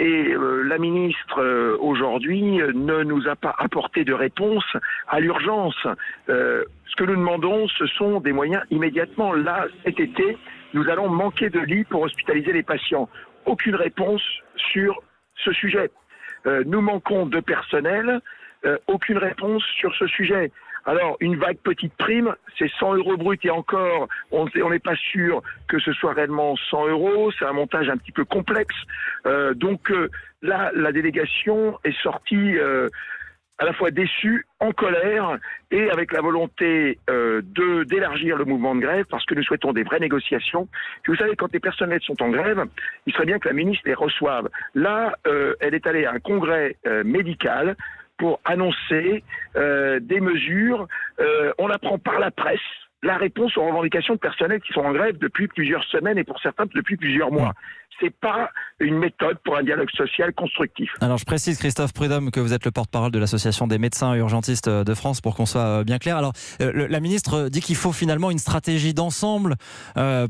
Et la ministre, aujourd'hui, ne nous a pas apporté de réponse à l'urgence. Ce que nous demandons, ce sont des moyens immédiatement. Là, cet été, nous allons manquer de lits pour hospitaliser les patients. Aucune réponse sur ce sujet. Nous manquons de personnel. Aucune réponse sur ce sujet. Alors, une vague petite prime, c'est 100 € brut et encore, on n'est pas sûr que ce soit réellement 100 €. C'est un montage un petit peu complexe. Donc là, la délégation est sortie à la fois déçue, en colère et avec la volonté d'élargir le mouvement de grève parce que nous souhaitons des vraies négociations. Puis vous savez, quand les personnels sont en grève, il serait bien que la ministre les reçoive. Là, elle est allée à un congrès médical pour annoncer des mesures. On apprend par la presse la réponse aux revendications de personnels qui sont en grève depuis plusieurs semaines et pour certains depuis plusieurs mois. C'est pas une méthode pour un dialogue social constructif. Alors je précise, Christophe Prudhomme, que vous êtes le porte-parole de l'Association des médecins urgentistes de France, pour qu'on soit bien clair. Alors la ministre dit qu'il faut finalement une stratégie d'ensemble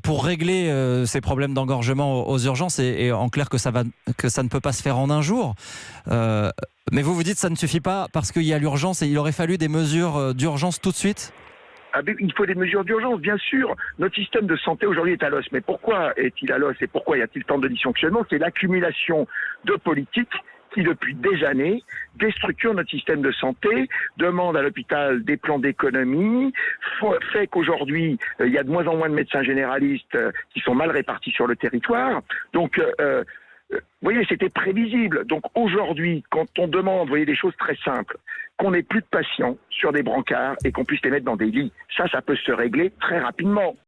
pour régler ces problèmes d'engorgement aux urgences et en clair que ça ne peut pas se faire en un jour. Mais vous dites que ça ne suffit pas parce qu'il y a l'urgence et il aurait fallu des mesures d'urgence tout de suite ? Il faut des mesures d'urgence, bien sûr. Notre système de santé aujourd'hui est à l'os. Mais pourquoi est-il à l'os et pourquoi y a-t-il tant de dysfonctionnements ? C'est l'accumulation de politiques qui, depuis des années, déstructurent notre système de santé, demandent à l'hôpital des plans d'économie, fait qu'aujourd'hui, il y a de moins en moins de médecins généralistes qui sont mal répartis sur le territoire. Donc, vous voyez, c'était prévisible. Donc aujourd'hui, quand on demande, vous voyez, des choses très simples, qu'on n'ait plus de patients sur des brancards et qu'on puisse les mettre dans des lits, ça peut se régler très rapidement.